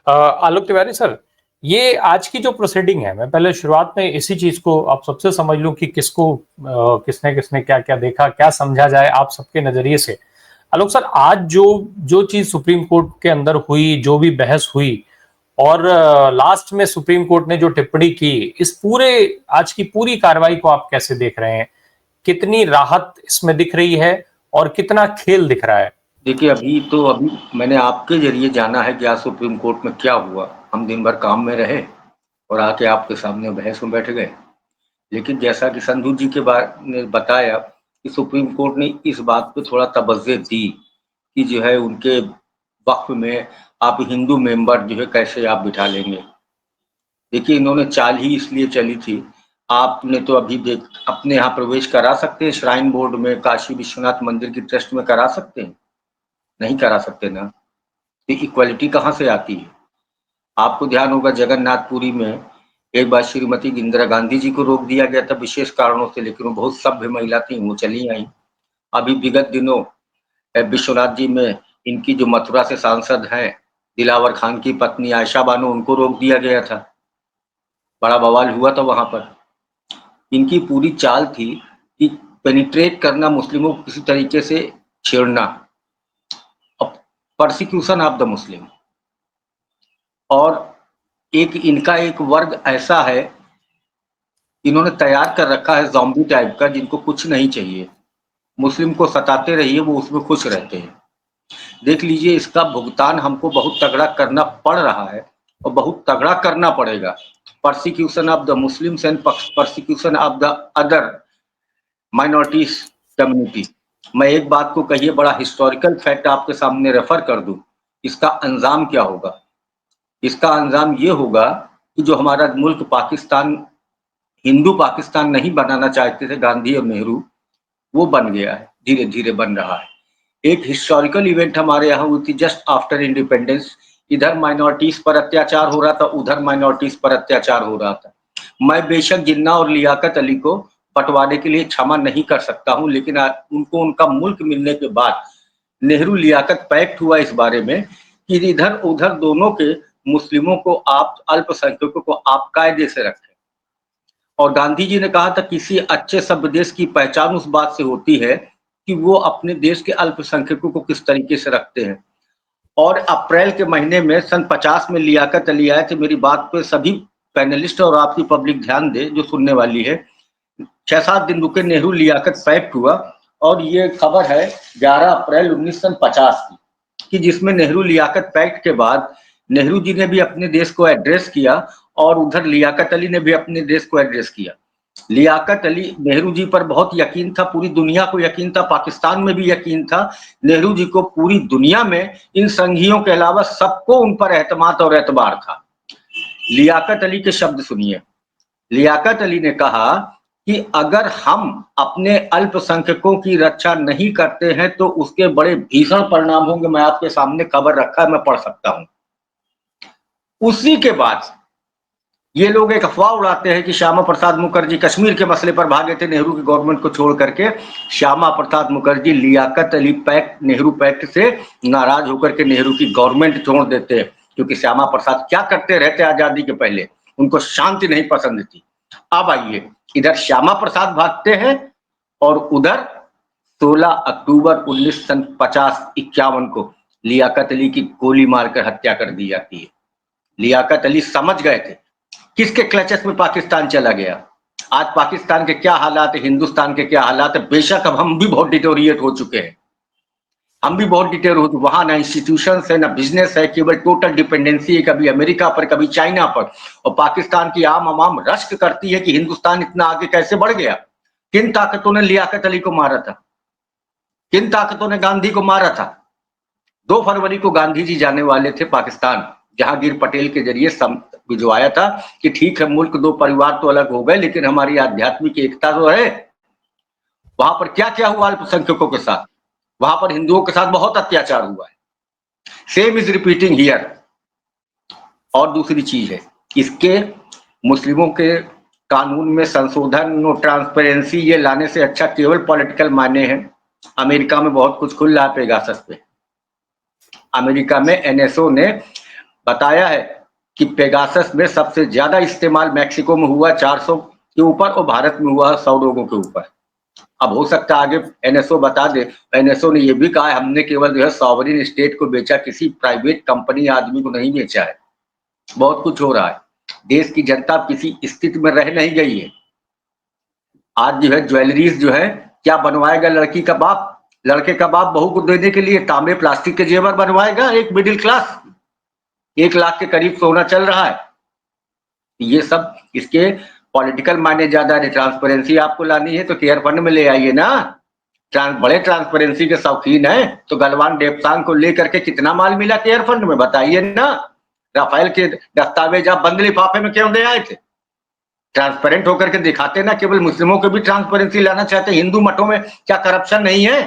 आलोक Tiwari sir, ये आज की जो प्रोसीडिंग है, मैं पहले शुरुआत में इसी चीज को आप सबसे समझ लूं कि किसको किसने किसने क्या क्या देखा, क्या समझा जाए आप सबके नजरिए से। आलोक सर, आज जो जो चीज सुप्रीम कोर्ट के अंदर हुई, जो भी बहस हुई और लास्ट में सुप्रीम कोर्ट ने जो टिप्पणी की, इस पूरे आज की पूरी कार्रवाई को आप कैसे देख रहे हैं? कितनी राहत इसमें दिख रही है और कितना खेल दिख रहा है? देखिए, अभी मैंने आपके ज़रिए जाना है कि आज सुप्रीम कोर्ट में क्या हुआ। हम दिन भर काम में रहे और आके आपके सामने बहस में बैठ गए। लेकिन जैसा कि संधू जी के ने बताया कि सुप्रीम कोर्ट ने इस बात पे थोड़ा तवज्जो दी कि जो है उनके वक़्फ़ में आप हिंदू मेंबर जो है कैसे आप बिठा लेंगे। देखिए, इन्होंने चाल ही इसलिए चली थी, आपने तो अभी अपने यहाँ प्रवेश करा सकते हैं श्राइन बोर्ड में, काशी विश्वनाथ मंदिर की ट्रस्ट में करा सकते हैं? नहीं करा सकते ना। तो इक्वालिटी कहाँ से आती है? आपको ध्यान होगा जगन्नाथपुरी में एक बार श्रीमती इंदिरा गांधी जी को रोक दिया गया था विशेष कारणों से, लेकिन वो बहुत सभ्य महिला थी, वो चली आई। अभी विगत दिनों विश्वनाथ जी में इनकी जो मथुरा से सांसद हैं, दिलावर खान की पत्नी आयशा बानो, उनको रोक दिया गया था। बड़ा बवाल हुआ था वहाँ पर। इनकी पूरी चाल थी कि पेनिट्रेट करना, मुस्लिमों को किसी तरीके से छेड़ना, परसिक्यूशन ऑफ द मुस्लिम। और इनका एक वर्ग ऐसा है, इन्होंने तैयार कर रखा है ज़ॉम्बी टाइप का, जिनको कुछ नहीं चाहिए। मुस्लिम को सताते रहिए, वो उसमें खुश रहते हैं। देख लीजिए, इसका भुगतान हमको बहुत तगड़ा करना पड़ रहा है और बहुत तगड़ा करना पड़ेगा। Persecution of the Muslims and persecution of the other minorities community. मैं एक बात को कहिए, बड़ा हिस्टोरिकल फैक्ट आपके सामने रेफर कर दूं, इसका अंजाम क्या होगा? इसका अंजाम ये होगा कि जो हमारा मुल्क पाकिस्तान, हिंदू पाकिस्तान नहीं बनाना चाहते थे गांधी और नेहरू, वो बन गया है, धीरे धीरे बन रहा है। एक हिस्टोरिकल इवेंट हमारे यहाँ हुई थी जस्ट आफ्टर इंडिपेंडेंस। इधर माइनॉरिटीज पर अत्याचार हो रहा था, उधर माइनॉरिटीज पर अत्याचार हो रहा था। मैं बेशक जिन्ना और लियाकत अली को बंटवारे के लिए क्षमा नहीं कर सकता हूं, लेकिन उनको उनका मुल्क मिलने के बाद नेहरू लियाकत पैक्ट हुआ इस बारे में कि इधर उधर दोनों के मुस्लिमों को आप, अल्पसंख्यकों को आप कायदे से रखें। और गांधी जी ने कहा था किसी अच्छे सभ्य देश की पहचान उस बात से होती है कि वो अपने देश के अल्पसंख्यकों को किस तरीके से रखते हैं। और अप्रैल के महीने में सन 50 में लियाकत अली आए थे। मेरी बात पे सभी पैनलिस्ट और आपकी पब्लिक ध्यान दे जो सुनने वाली है। 6-7 दिन रुके, नेहरू लियाकत पैक्ट हुआ और ये खबर है 11 अप्रैल 1950 की, जिसमें नेहरू लियाकत पैक्ट के बाद नेहरू जी ने भी अपने देश को एड्रेस किया और उधर लियाकत अली ने भी अपने देश को एड्रेस किया। लियाकत अली, नेहरू जी पर बहुत यकीन था, पूरी दुनिया को यकीन था, पाकिस्तान में भी यकीन था। नेहरू जी को पूरी दुनिया में इन संघियों के अलावा सबको उन पर एतमाद और एतबार था। लियाकत अली के शब्द सुनिए। लियाकत अली ने कहा कि अगर हम अपने अल्पसंख्यकों की रक्षा नहीं करते हैं तो उसके बड़े भीषण परिणाम होंगे। मैं आपके सामने खबर रखा है, मैं पढ़ सकता हूं। उसी के बाद ये लोग एक अफवाह उड़ाते हैं कि श्यामा प्रसाद मुखर्जी कश्मीर के मसले पर भागे थे नेहरू की गवर्नमेंट को छोड़ करके। श्यामा प्रसाद मुखर्जी लियाकत अली पैक्ट, नेहरू पैक्ट से नाराज होकर के नेहरू की गवर्नमेंट छोड़ देते हैं, क्योंकि श्यामा प्रसाद क्या करते रहते आजादी के पहले, उनको शांति नहीं पसंद थी। अब आइए, इधर श्यामा प्रसाद भागते हैं और उधर 16 अक्टूबर 1950-51 को लियाकत अली की गोली मारकर हत्या कर दी जाती है। लियाकत अली समझ गए थे किसके क्लचेस में पाकिस्तान चला गया। आज पाकिस्तान के क्या हालात है, हिंदुस्तान के क्या हालात है, बेशक अब हम भी बहुत डिटोरिएट हो चुके हैं, हम भी बहुत डिटेल हो, वहां ना इंस्टीट्यूशन है ना बिजनेस है, केवल टोटल डिपेंडेंसी है, कभी अमेरिका पर कभी चाइना पर। और पाकिस्तान की आम आवाम रश्क करती है कि हिंदुस्तान इतना आगे कैसे बढ़ गया। किन ताकतों ने लियाकत अली को मारा था, किन ताकतों ने गांधी को मारा था? 2 फरवरी को गांधी जी जाने वाले थे पाकिस्तान, जहांगीर पटेल के जरिए भिजवाया था कि ठीक है मुल्क 2 परिवार तो अलग हो गए, लेकिन हमारी आध्यात्मिक एकता तो है। वहां पर क्या क्या हुआ अल्पसंख्यकों के साथ? वहां पर हिंदुओं के साथ बहुत अत्याचार हुआ है। Same is repeating here. और दूसरी चीज है, इसके मुस्लिमों के कानून में संशोधन और ट्रांसपेरेंसी ये लाने से अच्छा केवल पॉलिटिकल मायने हैं। अमेरिका में बहुत कुछ खुल रहा है पेगासस पे। अमेरिका में एनएसओ ने बताया है कि पेगासस में सबसे ज्यादा इस्तेमाल मैक्सिको में हुआ 400 के ऊपर और भारत में हुआ 100 लोगों के ऊपर। अब हो सकता है आगे एनएसओ बता दे। एनएसओ ने यह भी कहा है हमने केवल जो है सॉवरिन स्टेट को बेचा, किसी प्राइवेट कंपनी आदमी को नहीं बेचा है। बहुत कुछ हो रहा है, देश की जनता किसी स्थिति में रह नहीं गई है। आज जो है ज्वेलरीज जो है क्या बनवाएगा लड़की का बाप, लड़के का बाप बहू को देने के लिए तांबे प्लास्टिक के जेवर बनवाएगा। एक मिडिल क्लास 1 लाख के करीब सोना चल रहा है। ये सब इसके पॉलिटिकल मायने ज्यादा है। ट्रांसपेरेंसी आपको लानी है तो केयर फंड में ले आइए ना। बड़े ट्रांसपेरेंसी के शौकीन है तो गलवान डेप्सांग को लेकर के कितना माल मिला केयर फंड में बताइए ना। राफेल के दस्तावेज आप बंद लिफाफे में क्यों दे आए थे? ट्रांसपेरेंट होकर के दिखाते ना। केवल मुस्लिमों को भी ट्रांसपेरेंसी लाना चाहते हैं। हिंदू मठों में क्या करप्शन नहीं है?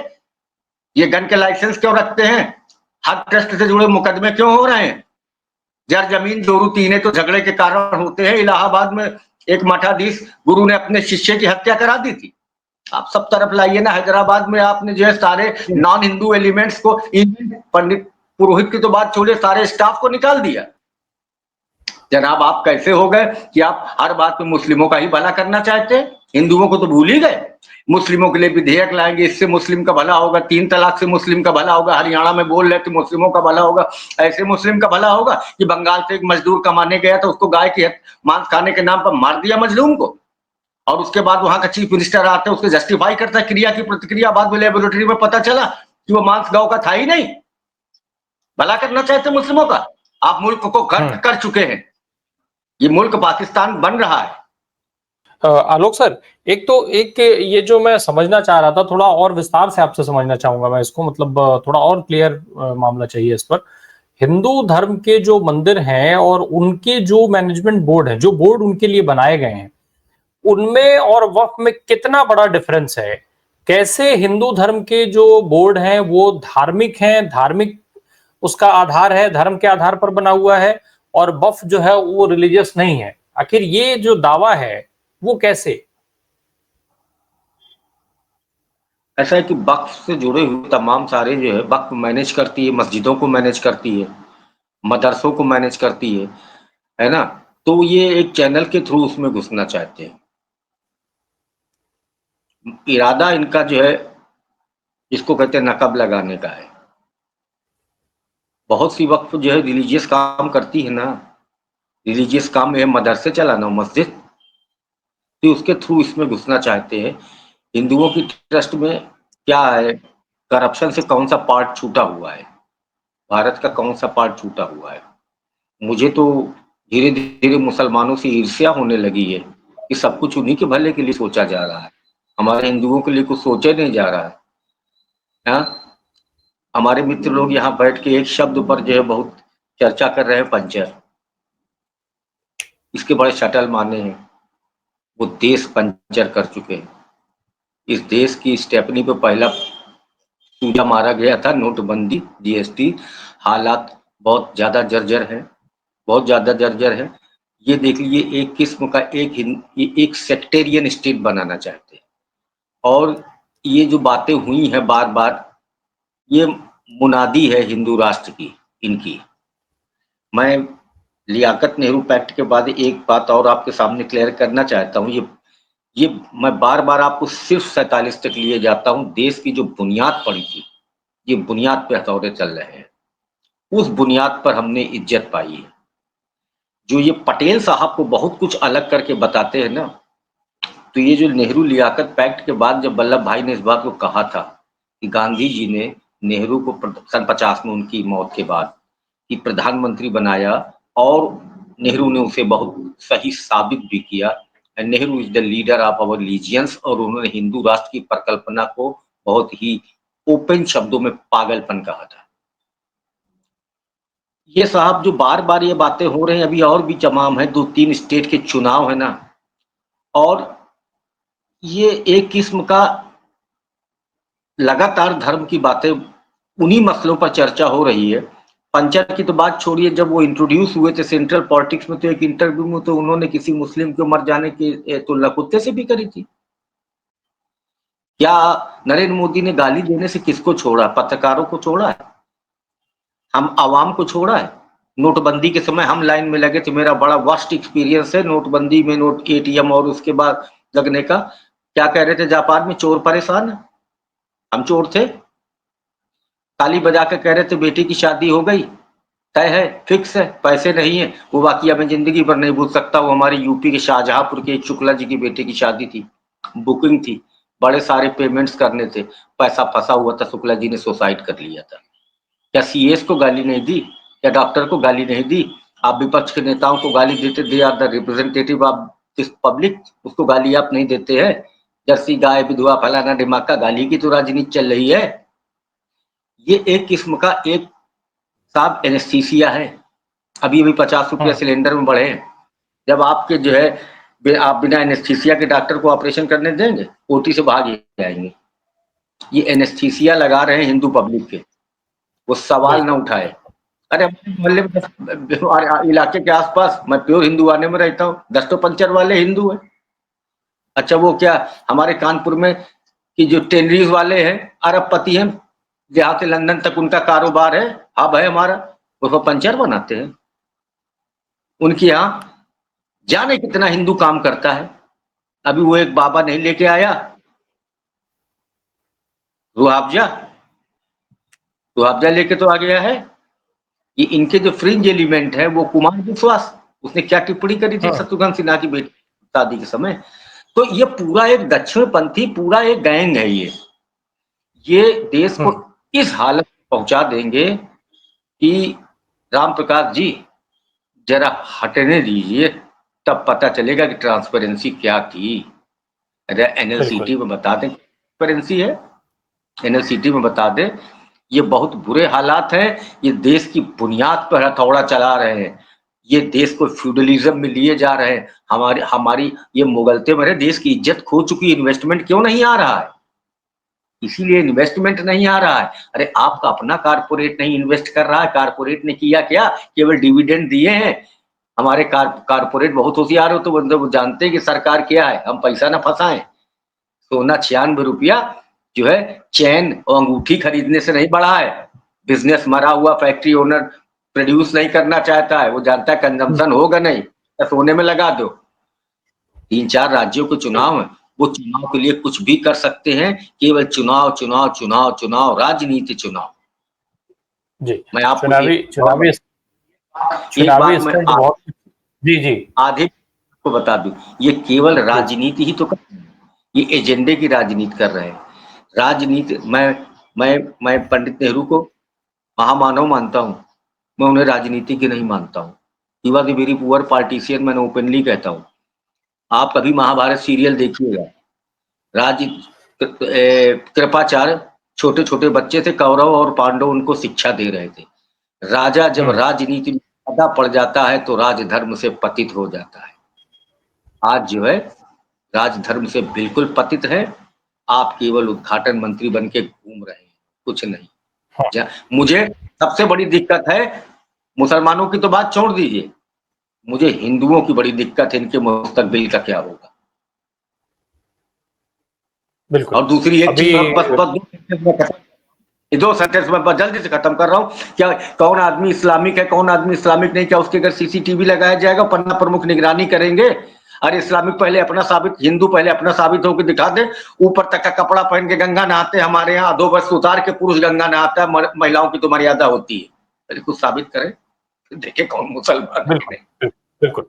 ये गन के लाइसेंस क्यों रखते हैं? हज ट्रस्ट से जुड़े मुकदमे क्यों हो रहे हैं? जर जमीन जोरू तीने तो झगड़े के कारण होते हैं। इलाहाबाद में एक मठाधीश गुरु ने अपने शिष्य की हत्या करा दी थी। आप सब तरफ लाइए ना। हैदराबाद में आपने जो है सारे नॉन हिंदू एलिमेंट्स को, पंडित पुरोहित की तो बात छोड़िए, सारे स्टाफ को निकाल दिया। जनाब आप कैसे हो गए कि आप हर बात में मुस्लिमों का ही भला करना चाहते हैं? हिंदुओं को तो भूल ही गए। मुस्लिमों के लिए विधेयक लाएंगे, इससे मुस्लिम का भला होगा, 3 तलाक से मुस्लिम का भला होगा। हरियाणा में बोल रहे थे मुस्लिमों का भला होगा। ऐसे मुस्लिम का भला होगा कि बंगाल से एक मजदूर कमाने गया तो उसको गाय की मांस खाने के नाम पर मार दिया मजलूम को, और उसके बाद वहां का चीफ मिनिस्टर आते हैं उसको जस्टिफाई करता है क्रिया की प्रतिक्रिया। बाद में लेबोरेटरी में पता चला कि वो मांस गौ का था ही नहीं। भला करना चाहते मुस्लिमों का? आप मुल्क को गर्क कर चुके हैं। ये मुल्क पाकिस्तान बन रहा है। आलोक सर, एक ये जो मैं समझना चाह रहा था, थोड़ा और विस्तार से आपसे समझना चाहूंगा मैं इसको, मतलब थोड़ा और क्लियर मामला चाहिए इस पर। हिंदू धर्म के जो मंदिर हैं और उनके जो मैनेजमेंट बोर्ड है, जो बोर्ड उनके लिए बनाए गए हैं, उनमें और वक्फ में कितना बड़ा डिफरेंस है? कैसे हिंदू धर्म के जो बोर्ड हैं वो धार्मिक हैं, धार्मिक उसका आधार है, धर्म के आधार पर बना हुआ है, और वक्फ जो है वो रिलीजियस नहीं है? आखिर ये जो दावा है वो कैसे? ऐसा है कि वक्फ से जुड़े हुए तमाम सारे जो है वक्फ मैनेज करती है, मस्जिदों को मैनेज करती है, मदरसों को मैनेज करती है ना। तो ये एक चैनल के थ्रू उसमें घुसना चाहते हैं। इरादा इनका जो है इसको कहते हैं नकब लगाने का है। बहुत सी वक्फ जो है रिलीजियस काम करती है ना। रिलीजियस काम में है मदरसे चलाना, मस्जिद, तो उसके थ्रू इसमें घुसना चाहते हैं। हिंदुओं की ट्रस्ट में क्या है, करप्शन से कौन सा पार्ट छूटा हुआ है, भारत का कौन सा पार्ट छूटा हुआ है? मुझे तो धीरे धीरे मुसलमानों से ईर्ष्या होने लगी है कि सब कुछ उन्हीं के भले के लिए सोचा जा रहा है, हमारे हिंदुओं के लिए कुछ सोचा नहीं जा रहा है। हाँ, हमारे मित्र लोग यहाँ बैठ के एक शब्द पर जो है बहुत चर्चा कर रहे हैं, पंचर। इसके बड़े शटल माने हैं। वो देश पंचर कर चुके हैं। इस देश की स्टेपनी पे पहला चूजा मारा गया था, नोटबंदी, जीएसटी। हालात बहुत ज्यादा जर्जर है, बहुत ज्यादा जर्जर है। ये देख लीजिए एक किस्म का एक सेक्टेरियन स्टेट बनाना चाहते हैं। और ये जो बातें हुई हैं बार बार, ये मुनादी है हिंदू राष्ट्र की इनकी। मैं लियाकत नेहरू पैक्ट के बाद एक बात और आपके सामने क्लियर करना चाहता हूँ। ये मैं बार बार आपको सिर्फ 47 तक लिए जाता हूँ। देश की जो बुनियाद पड़ी थी, ये बुनियाद पे हथौड़े चल रहे हैं। उस बुनियाद पर हमने इज्जत पाई है। जो ये पटेल साहब को बहुत कुछ अलग करके बताते हैं ना, तो ये जो नेहरू लियाकत पैक्ट के बाद जब वल्लभ भाई ने इस बात को कहा था कि गांधी जी ने नेहरू को सन 50 में उनकी मौत के बाद कि प्रधानमंत्री बनाया, और नेहरू ने उसे बहुत सही साबित भी किया। Nehru is the leader of our legions, और उन्होंने हिंदू राष्ट्र की परिकल्पना को बहुत ही ओपन शब्दों में पागलपन कहा था। ये साहब जो बार बार ये बातें हो रहे हैं, अभी और भी तमाम है, 2-3 स्टेट के चुनाव है ना, और ये एक किस्म का लगातार धर्म की बातें, उन्हीं मसलों पर चर्चा हो रही है। पंचर की तो बात छोड़िए, जब वो इंट्रोड्यूस हुए थे सेंट्रल पॉलिटिक्स में, तो एक इंटरव्यू में तो उन्होंने किसी मुस्लिम के मर जाने की तुलना कुत्ते से भी करी थी। क्या नरेंद्र मोदी ने गाली देने से किसको छोड़ा? पत्रकारों को छोड़ा है? हम आवाम को छोड़ा है? नोटबंदी के समय हम लाइन में लगे थे, मेरा बड़ा वास्ट एक्सपीरियंस है नोटबंदी में, नोट एटीएम और उसके बाद लगने का। क्या कह रहे थे जापान में, चोर परेशान है, हम चोर थे। ताली बजा के कह रहे थे बेटी की शादी हो गई, तय है, फिक्स है, पैसे नहीं है। वो वाकया मैं जिंदगी भर नहीं भूल सकता। वो हमारे यूपी के शाहजहांपुर के एक शुक्ला जी की बेटी की शादी थी, बुकिंग थी, बड़े सारे पेमेंट्स करने थे, पैसा फंसा हुआ था, शुक्ला जी ने सुसाइड कर लिया था। क्या सीएस को गाली नहीं दी, क्या डॉक्टर को गाली नहीं दी? आप विपक्ष के नेताओं को गाली देते, they are the representative of this public, उसको गाली आप नहीं देते हैं? जर्सी गाय, विधवा, फलाना ढिमाका, गाली की तो राजनीति चल रही है। ये एक किस्म का एक साहब एनेस्थीसिया है। अभी अभी 50 रुपया सिलेंडर में बढ़े हैं। जब आपके जो है आप बिना एनेस्थीसिया के डॉक्टर को ऑपरेशन करने देंगे, ओटी से भाग जाएंगे। ये एनेस्थीसिया लगा रहे हैं हिंदू पब्लिक के, वो सवाल न उठाए। अरे अपने मोहल्ले में इलाके के आसपास मैं प्योर हिंदुवाने में रहता हूँ, 10 तो पंचर वाले हिंदू है। अच्छा वो क्या हमारे कानपुर में कि जो टेनरीज वाले हैं अरबपति हैं, जहाँ से लंदन तक उनका कारोबार है, हब है हमारा, उसमें पंचर बनाते हैं। उनके यहाँ जाने कितना हिंदू काम करता है। अभी वो एक बाबा नहीं लेके आया रुआवजा, रुआवजा लेके तो आ गया है। ये इनके जो फ्रिंज एलिमेंट है, वो कुमार विश्वास, उसने क्या टिप्पणी करी थी शत्रुघ्न सिन्हा की बेटी शादी के समय। तो ये पूरा एक दक्षिणपंथी पूरा एक गैंग है। ये देश को इस हालत में पहुंचा देंगे कि राम प्रकाश जी जरा हटने दीजिए, तब पता चलेगा कि ट्रांसपेरेंसी क्या थी। अरे एनएलसीटी में बता दें ट्रांसपेरेंसी है, एनएलसीटी में बता दें। ये बहुत बुरे हालात हैं। ये देश की बुनियाद पर हथौड़ा चला रहे हैं, ये देश को फ्यूडलिज्म में लिए जा रहे हैं। हमारी ये मुगलते भरे देश की इज्जत खो चुकी। इन्वेस्टमेंट क्यों नहीं आ रहा है? इसीलिए इन्वेस्टमेंट नहीं आ रहा है। अरे आपका अपना कारपोरेट नहीं इन्वेस्ट कर रहा है। कारपोरेट ने किया क्या? केवल डिविडेंड दिए हैं। हमारे कारपोरेट बहुत होशियार हो, तो वो जानते हैं कि सरकार क्या है, हम पैसा ना फंसाएं। सोना 96 रुपया जो है चैन और अंगूठी खरीदने से नहीं बढ़ा है। बिजनेस मरा हुआ, फैक्ट्री ओनर प्रोड्यूस नहीं करना चाहता है, वो जानता है कंजम्पशन होगा नहीं, तो सोने में लगा दो। 3-4 राज्यों के चुनाव है, वो चुनाव के लिए कुछ भी कर सकते हैं। केवल चुनाव चुनाव चुनाव चुनाव, राजनीति चुनाव। जी, मैं आपको चुनावी एक बात मैं जी जी आधे को बता दूं, ये केवल राजनीति ही तो कर, ये एजेंडे की राजनीति कर रहे हैं। राजनीति मैं पंडित नेहरू को महामानव मानता हूं, मैं उन्हें राजनीति की नहीं मानता हूं। He was a very poor partisan, मैंने ओपनली कहता हूं। आप कभी महाभारत सीरियल देखिएगा, कृपाचार्य छोटे छोटे बच्चे थे, कौरव और पांडव उनको शिक्षा दे रहे थे। राजा जब राजनीति में ज्यादा पड़ जाता है तो राजधर्म से पतित हो जाता है। आज जो है राजधर्म से बिल्कुल पतित है। आप केवल उद्घाटन मंत्री बन के घूम रहे हैं, कुछ नहीं। मुझे सबसे बड़ी दिक्कत है, मुसलमानों की तो बात छोड़ दीजिए, मुझे हिंदुओं की बड़ी दिक्कत है, इनके मुस्तकबिल का क्या होगा। बिल्कुल। और दूसरी एक चीज बस 2 सेंटेंस में बस जल्दी से खत्म कर रहा हूँ। क्या कौन आदमी इस्लामिक है, कौन आदमी इस्लामिक नहीं, क्या उसके अगर सीसीटीवी लगाया जाएगा, पन्ना प्रमुख निगरानी करेंगे? अरे इस्लामिक पहले अपना साबित, हिंदू पहले अपना साबित होकर दिखा दे। ऊपर तक का कपड़ा पहन के गंगा नहाते, हमारे यहाँ 2 बस उतार के पुरुष गंगा नहाता है, महिलाओं की तो मर्यादा होती है। अरे कुछ साबित करें, देखे कौन मुसलमान है। बिल्कुल।